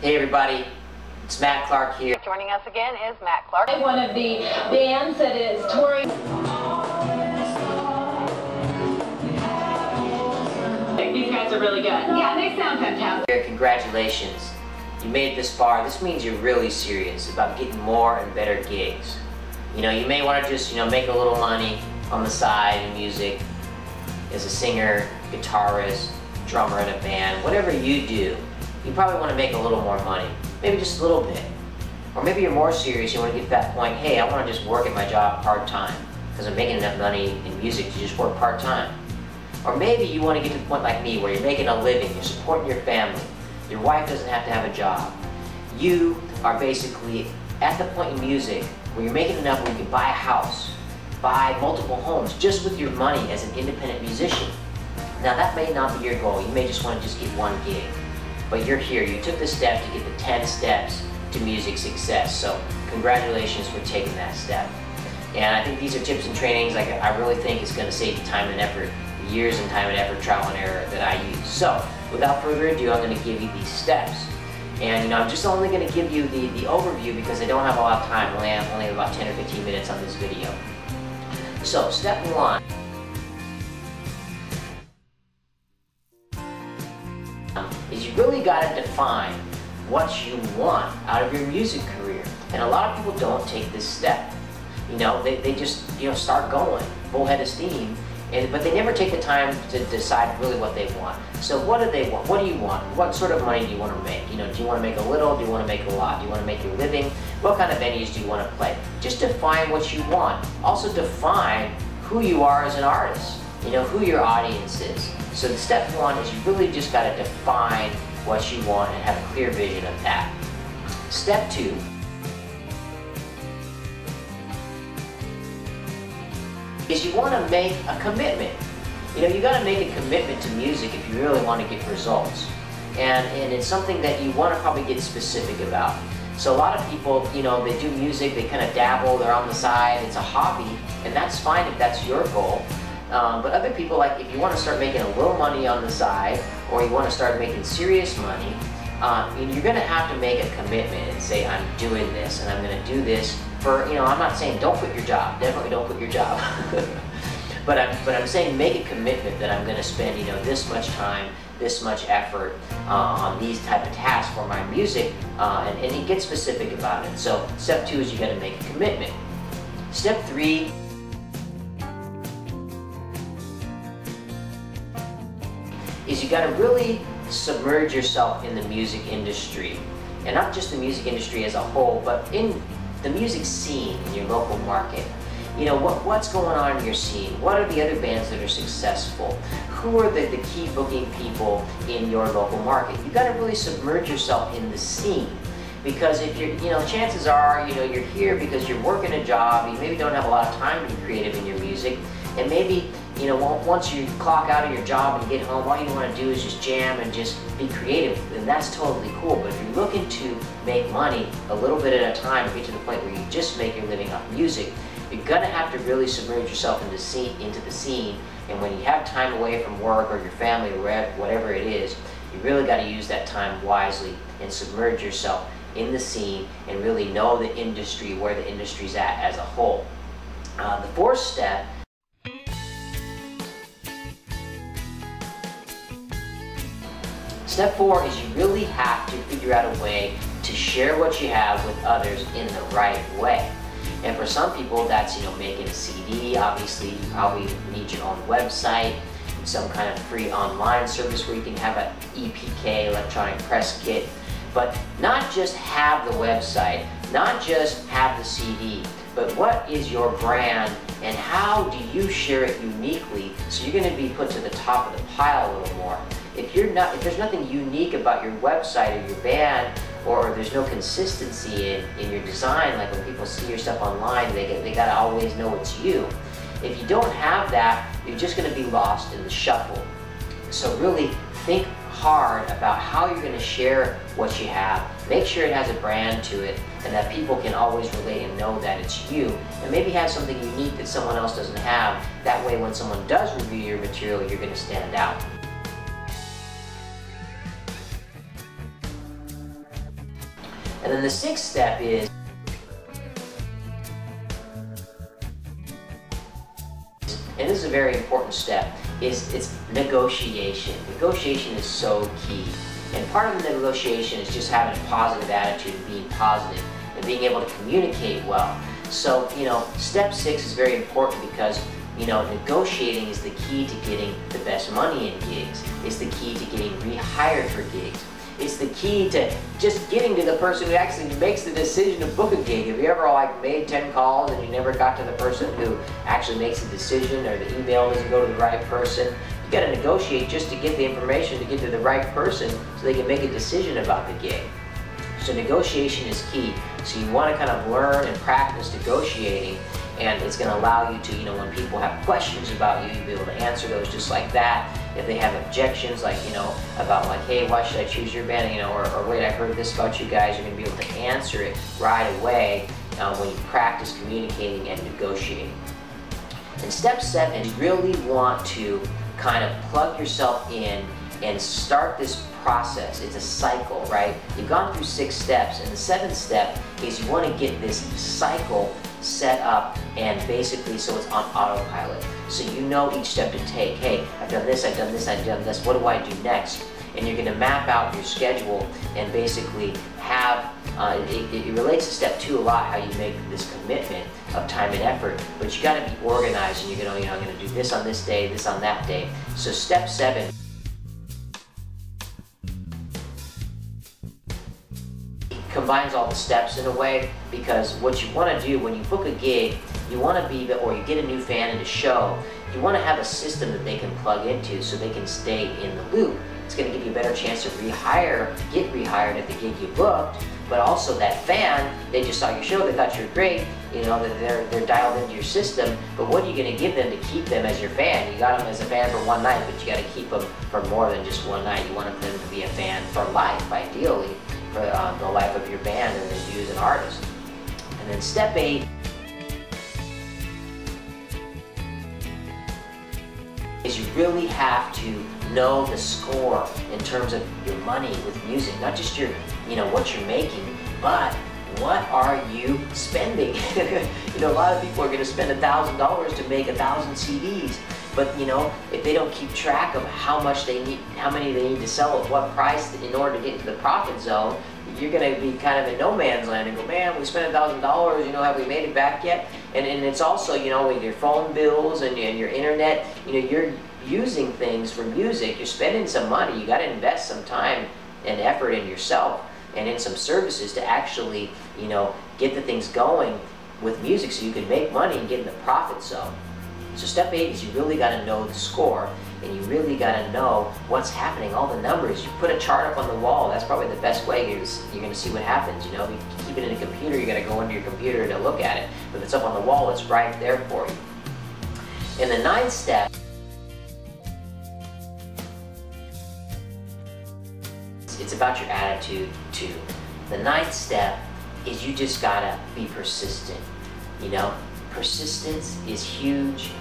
Hey everybody, it's Matt Clark here. Joining us again is Matt Clark. One of the bands that is touring. These guys are really good. Yeah, they sound fantastic. Congratulations. You made it this far. This means you're really serious about getting more and better gigs. You know, you may want to just, make a little money on the side in music as a singer, guitarist, drummer in a band, whatever you do. You probably want to make a little more money, maybe just a little bit. Or maybe you're more serious, you want to get to that point, hey, I want to just work at my job part-time because I'm making enough money in music to just work part-time. Or maybe you want to get to the point like me where you're making a living, you're supporting your family, your wife doesn't have to have a job. You are basically at the point in music where you're making enough where you can buy a house, buy multiple homes just with your money as an independent musician. Now that may not be your goal, you may just want to just get one gig. But you're here, you took the step to get the 10 steps to music success. So congratulations for taking that step. And I think these are tips and trainings I really think is going to save you time and effort, years and time and effort, trial and error that I use. So without further ado, I'm going to give you these steps. And I'm just only going to give you the overview because I don't have a lot of time. I only have about 10 or 15 minutes on this video. So step one is you really got to define what you want out of your music career. And a lot of people don't take this step. They just start going full head of steam, but they never take the time to decide really what they want. So what do they want? What do you want? What sort of money do you want to make? Do you want to make a little? Do you want to make a lot? Do you want to make your living? What kind of venues do you want to play? Just define what you want. Also define who you are as an artist. Who your audience is. So the step one is you really just got to define what you want and have a clear vision of that. Step two is you want to make a commitment. You got to make a commitment to music if you really want to get results. And it's something that you want to probably get specific about. So a lot of people, they do music, they kind of dabble, they're on the side, it's a hobby, and that's fine if that's your goal. But other people, like if you want to start making a little money on the side, or you want to start making serious money, you're going to have to make a commitment and say, I'm doing this, and I'm going to do this for, I'm not saying don't quit your job, definitely don't quit your job. but I'm saying make a commitment that I'm going to spend, this much time, this much effort on these type of tasks for my music, and get specific about it. So step two is you got to make a commitment. Step three is you got to really submerge yourself in the music industry, and not just the music industry as a whole, but in the music scene in your local market. What's going on in your scene? What are the other bands that are successful? Who are the key booking people in your local market? You got to really submerge yourself in the scene, because if you're, chances are, you're here because you're working a job, you maybe don't have a lot of time to be creative in your music, and maybe once you clock out of your job and get home, all you want to do is just jam and just be creative, and that's totally cool. But if you're looking to make money a little bit at a time and get to the point where you just make your living off music, you're going to have to really submerge yourself into the scene. And when you have time away from work or your family or whatever it is, you really got to use that time wisely and submerge yourself in the scene and really know the industry, where the industry's at as a whole. The fourth step Step four is you really have to figure out a way to share what you have with others in the right way. And for some people, that's making a CD. Obviously, you probably need your own website, some kind of free online service where you can have an EPK, electronic press kit. But not just have the website, not just have the CD, but what is your brand and how do you share it uniquely so you're going to be put to the top of the pile a little more. If there's nothing unique about your website or your band, or there's no consistency in your design, like when people see your stuff online, they gotta always know it's you. If you don't have that, you're just gonna be lost in the shuffle. So really think hard about how you're gonna share what you have. Make sure it has a brand to it and that people can always relate and know that it's you. And maybe have something unique that someone else doesn't have. That way when someone does review your material, you're gonna stand out. And then the sixth step is, and this is a very important step, is it's negotiation. Negotiation is so key. And part of the negotiation is just having a positive attitude and being positive and being able to communicate well. So, step 6 is very important because, negotiating is the key to getting the best money in gigs. It's the key to getting rehired for gigs. It's the key to just getting to the person who actually makes the decision to book a gig. Have you ever made 10 calls and you never got to the person who actually makes the decision, or the email doesn't go to the right person? You got to negotiate just to get the information to get to the right person so they can make a decision about the gig. So negotiation is key. So you want to kind of learn and practice negotiating, and it's going to allow you to, when people have questions about you, you'll be able to answer those just like that. If they have objections, about hey, why should I choose your band, or wait, I heard this about you guys, you're going to be able to answer it right away when you practice communicating and negotiating. And step 7, you really want to kind of plug yourself in and start this process. It's a cycle, right? You've gone through 6 steps, and the 7th step is you want to get this cycle set up, and basically so it's on autopilot. So you know each step to take. Hey, I've done this, I've done this, I've done this, what do I do next? And you're going to map out your schedule and basically have, it relates to step 2 a lot, how you make this commitment of time and effort, but you got to be organized, and you're going to, I'm going to do this on this day, this on that day. So step 7 combines all the steps in a way, because what you want to do when you book a gig, you want to be, or you get a new fan in a show, you want to have a system that they can plug into so they can stay in the loop. It's going to give you a better chance to get rehired at the gig you booked, but also that fan, they just saw your show, they thought you were great, they're dialed into your system, but what are you going to give them to keep them as your fan? You got them as a fan for one night, but you got to keep them for more than just one night. You want them to be a fan for life, ideally, for the life of your band and as you as an artist. And then step 8 is you really have to know the score in terms of your money with music, not just your, what you're making, but what are you spending? A lot of people are going to spend $1,000 to make 1,000 CDs, but if they don't keep track of how much they need, how many they need to sell at what price in order to get into the profit zone, you're going to be kind of in no man's land and go, man, we spent $1,000, have we made it back yet? And it's also, with your phone bills and your internet, you're using things for music, you're spending some money, you got to invest some time and effort in yourself and in some services to actually, get the things going with music so you can make money and get in the profit zone. So step 8 is you really got to know the score, and you really got to know what's happening, all the numbers. You put a chart up on the wall, that's probably the best way you're going to see what happens. You keep it in a computer, you got to go into your computer to look at it. But if it's up on the wall, it's right there for you. And the 9th step, it's about your attitude too. The 9th step is you just got to be persistent. Persistence is huge.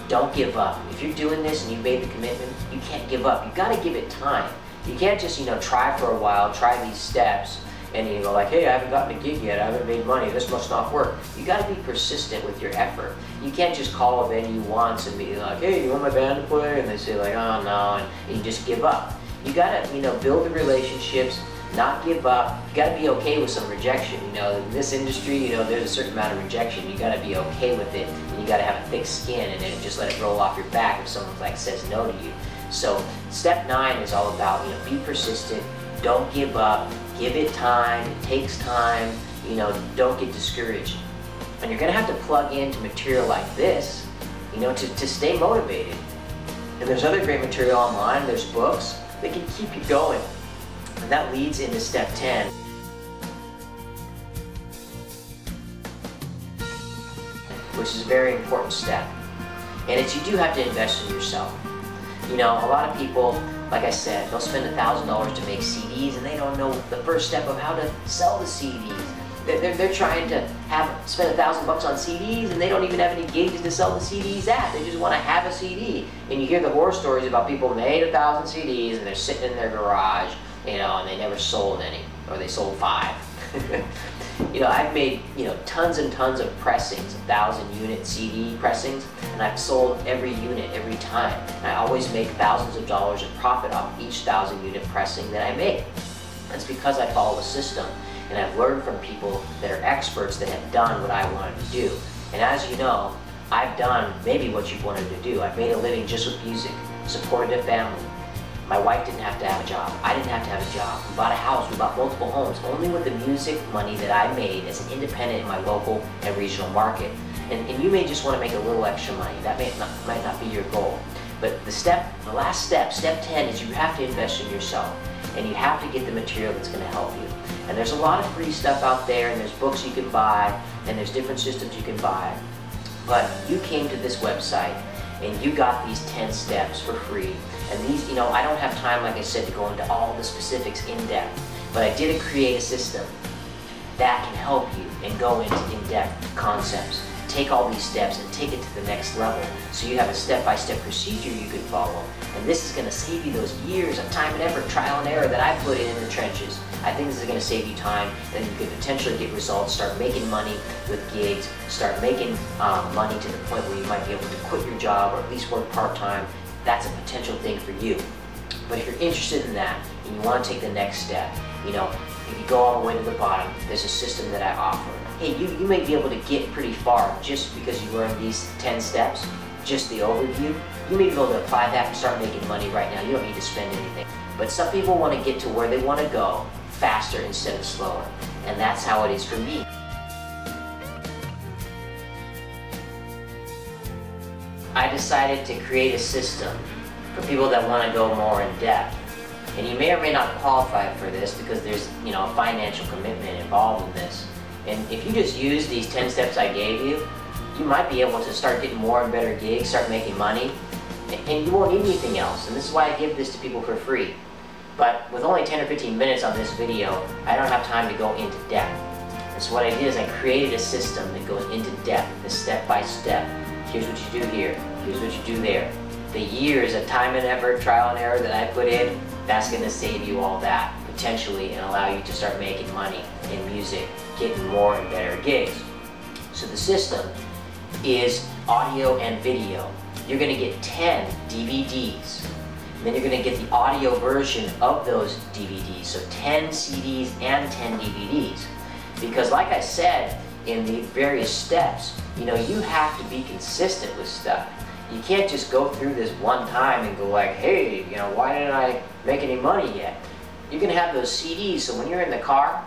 Don't give up. If you're doing this and you made the commitment, you can't give up. You got to give it time. You can't just, try for a while, try these steps, and you go like, hey, I haven't gotten a gig yet, I haven't made money, this must not work. You got to be persistent with your effort. You can't just call a venue once and be like, hey, you want my band to play? And they say like, oh no, and you just give up. You got to, build the relationships, not give up. You got to be okay with some rejection. In this industry, there's a certain amount of rejection. You got to be okay with it, and you got to have a thick skin, and then just let it roll off your back if someone says no to you. So step 9 is all about, be persistent, don't give up, give it time, it takes time, don't get discouraged. And you're gonna have to plug into material like this, to stay motivated. And there's other great material online, there's books that can keep you going. And that leads into step 10. Which is a very important step. And it's, you do have to invest in yourself. A lot of people, like I said, they'll spend $1,000 to make CDs and they don't know the first step of how to sell the CDs. They're trying to spend $1,000 on CDs and they don't even have any gigs to sell the CDs at. They just want to have a CD. And you hear the horror stories about people who made 1,000 CDs and they're sitting in their garage, and they never sold any, or they sold 5. You know, I've made, tons and tons of pressings, 1,000-unit CD pressings, and I've sold every unit every time. And I always make thousands of dollars of profit off each 1,000-unit pressing that I make. That's because I follow a system, and I've learned from people that are experts that have done what I wanted to do. And as you know, I've done maybe what you wanted to do. I've made a living just with music, supported a family. My wife didn't have to have a job. I didn't have to have a job. We bought a house. We bought multiple homes, only with the music money that I made as an independent in my local and regional market. And you may just want to make a little extra money. That might not be your goal. But the last step, step 10, is you have to invest in yourself. And you have to get the material that's going to help you. And there's a lot of free stuff out there, and there's books you can buy, and there's different systems you can buy. But you came to this website, and you got these 10 steps for free. And these, I don't have time, like I said, to go into all the specifics in depth, but I did create a system that can help you and go into in-depth concepts. Take all these steps and take it to the next level. So you have a step-by-step procedure you can follow. And this is going to save you those years of time and effort, trial and error that I put in the trenches. I think this is going to save you time, and you could potentially get results, start making money with gigs, start making money to the point where you might be able to quit your job or at least work part-time. That's a potential thing for you. But if you're interested in that and you want to take the next step, if you go all the way to the bottom, there's a system that I offer. Hey, you may be able to get pretty far just because you learned these 10 steps, just the overview. You may be able to apply that and start making money right now. You don't need to spend anything. But some people want to get to where they want to go faster instead of slower. And that's how it is for me. I decided to create a system for people that want to go more in depth. And you may or may not qualify for this because there's, a financial commitment involved in this. And if you just use these 10 steps I gave you, you might be able to start getting more and better gigs, start making money, and you won't need anything else. And this is why I give this to people for free. But with only 10 or 15 minutes on this video, I don't have time to go into depth. And so what I did is I created a system that goes into depth, the step by step. Here's what you do here, here's what you do there. The years of time and effort, trial and error that I put in, that's going to save you all that, potentially, and allow you to start making money in music, getting more and better gigs. So the system is audio and video. You're going to get 10 DVDs. Then you're going to get the audio version of those DVDs. So 10 CDs and 10 DVDs. Because like I said in the various steps, you have to be consistent with stuff. You can't just go through this one time and go like, hey, why didn't I make any money yet? You're going to have those CDs, so when you're in the car,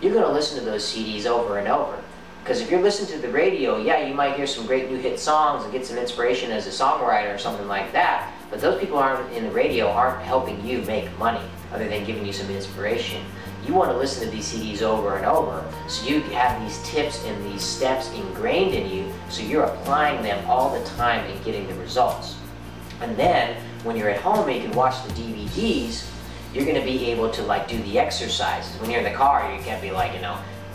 you're going to listen to those CDs over and over. Because if you're listening to the radio, yeah, you might hear some great new hit songs and get some inspiration as a songwriter or something like that, but those people in the radio aren't helping you make money other than giving you some inspiration. You want to listen to these CDs over and over, so you have these tips and these steps ingrained in you, so you're applying them all the time and getting the results. And then, when you're at home and you can watch the DVDs, you're going to be able to do the exercises. When you're in the car, you can't be like,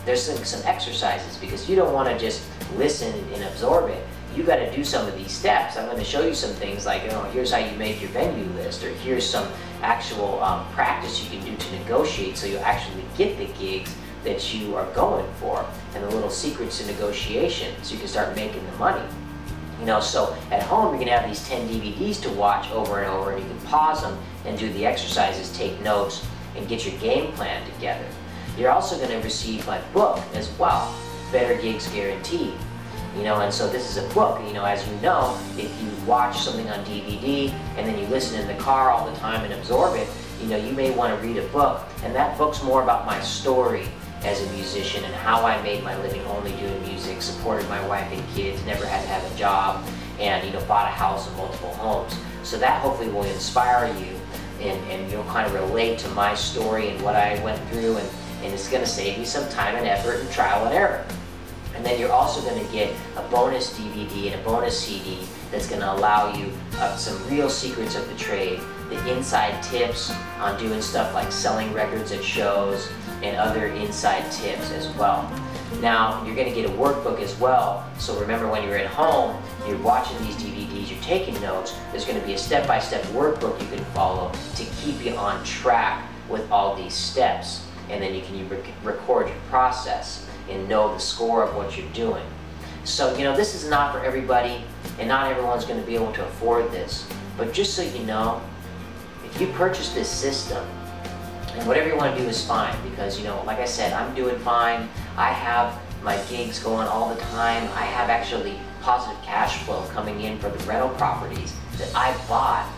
there's some exercises, because you don't want to just listen and absorb it. You got to do some of these steps. I'm going to show you some things like, here's how you make your venue list, or here's some actual practice you can do to negotiate so you actually get the gigs that you are going for, and the little secrets to negotiation so you can start making the money. So at home you're going to have these 10 DVDs to watch over and over, and you can pause them and do the exercises, take notes, and get your game plan together. You're also going to receive my book as well, Better Gigs Guaranteed. And so this is a book, as you know, if you watch something on DVD and then you listen in the car all the time and absorb it, you may want to read a book. And that book's more about my story as a musician and how I made my living only doing music, supported my wife and kids, never had to have a job, and bought a house and multiple homes. So that hopefully will inspire you, and you'll kind of relate to my story and what I went through, and it's going to save you some time and effort and trial and error. And then you're also going to get a bonus DVD and a bonus CD that's going to allow you some real secrets of the trade, the inside tips on doing stuff like selling records at shows, and other inside tips as well. Now, you're going to get a workbook as well, so remember when you're at home, you're watching these DVDs, you're taking notes, there's going to be a step-by-step workbook you can follow to keep you on track with all these steps. and then you can record your process and know the score of what you're doing. So, you know, this is not for everybody, and not everyone's going to be able to afford this. But just so you know, if you purchase this system, and whatever you want to do is fine, because, you know, like I said, I'm doing fine. I have my gigs going all the time. I have actually positive cash flow coming in for the rental properties that I bought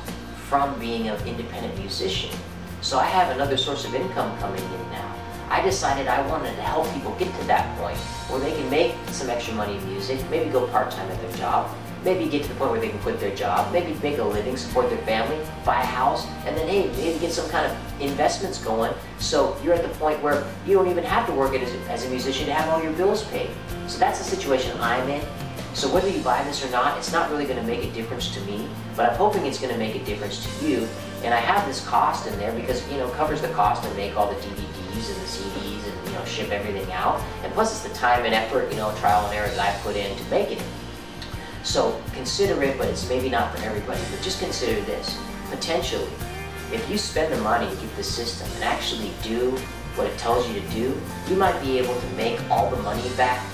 from being an independent musician. So I have another source of income coming in now. I decided I wanted to help people get to that point where they can make some extra money in music, maybe go part-time at their job, maybe get to the point where they can quit their job, maybe make a living, support their family, buy a house, and then hey, maybe get some kind of investments going, so you're at the point where you don't even have to work as a musician to have all your bills paid. So that's the situation I'm in. So whether you buy this or not, it's not really going to make a difference to me, but I'm hoping it's going to make a difference to you. And I have this cost in there because, you know, it covers the cost to make all the DVDs and the CDs and, you know, ship everything out. And plus it's the time and effort, you know, trial and error that I put in to make it. So consider it, but it's maybe not for everybody. But just consider this. Potentially, if you spend the money to get the system and actually do what it tells you to do, you might be able to make all the money back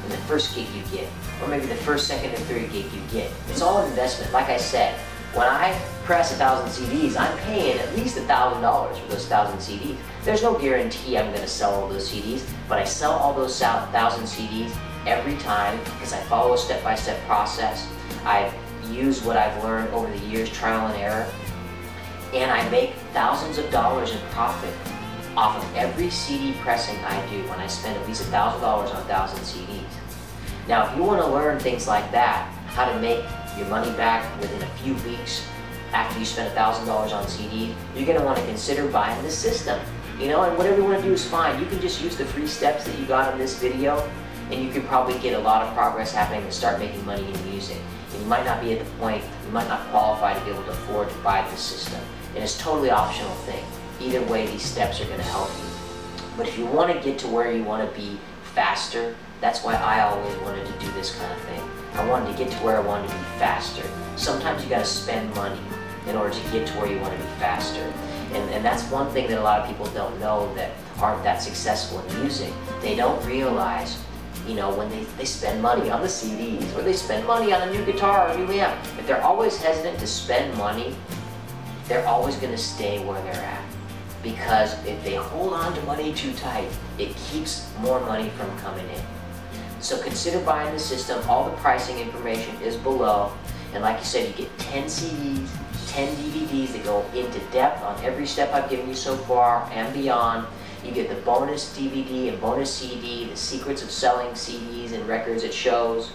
in the first gig you get, or maybe the first, second, or third gig you get. It's all investment. Like I said, when I press 1,000 CDs, I'm paying at least $1,000 for those 1,000 CDs. There's no guarantee I'm going to sell all those CDs, but I sell all those 1,000 CDs every time because I follow a step-by-step process. I've used what I've learned over the years, trial and error, and I make thousands of dollars in profit off of every CD pressing I do when I spend at least $1,000 on 1,000 CDs. Now, if you want to learn things like that, how to make your money back within a few weeks after you spend $1,000 on CDs, you're going to want to consider buying this system. You know, and whatever you want to do is fine. You can just use the free steps that you got in this video, and you can probably get a lot of progress happening and start making money in music. And you might not be at the point, you might not qualify to be able to afford to buy this system. And it's a totally optional thing. Either way, these steps are going to help you. But if you want to get to where you want to be faster, that's why I always wanted to do this kind of thing. I wanted to get to where I wanted to be faster. Sometimes you got to spend money in order to get to where you want to be faster. And that's one thing that a lot of people don't know that aren't that successful in music. They don't realize, you know, when they spend money on the CDs, or they spend money on a new guitar or a new amp, if they're always hesitant to spend money, they're always going to stay where they're at. Because if they hold on to money too tight, it keeps more money from coming in. So consider buying the system. All the pricing information is below. And like you said, you get 10 CDs, 10 DVDs that go into depth on every step I've given you so far and beyond. You get the bonus DVD and bonus CD, the secrets of selling CDs and records at shows.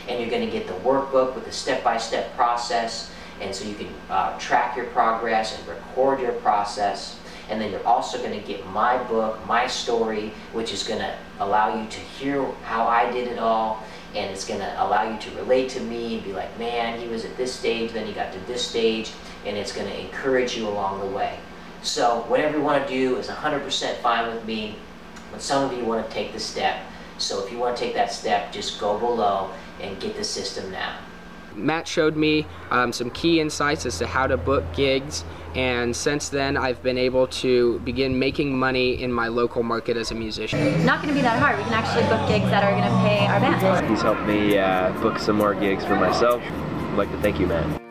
And you're going to get the workbook with the step-by-step process. And so you can track your progress and record your process. And then you're also going to get my book, my story, which is going to allow you to hear how I did it all, and it's going to allow you to relate to me and be like, man, he was at this stage, then he got to this stage, and it's going to encourage you along the way. So whatever you want to do is 100% fine with me, but some of you want to take the step. So if you want to take that step, just go below and get the system now. Matt showed me some key insights as to how to book gigs, and since then I've been able to begin making money in my local market as a musician. Not going to be that hard. We can actually book gigs that are going to pay our band. He's helped me book some more gigs for myself. I'd like to thank you, Matt.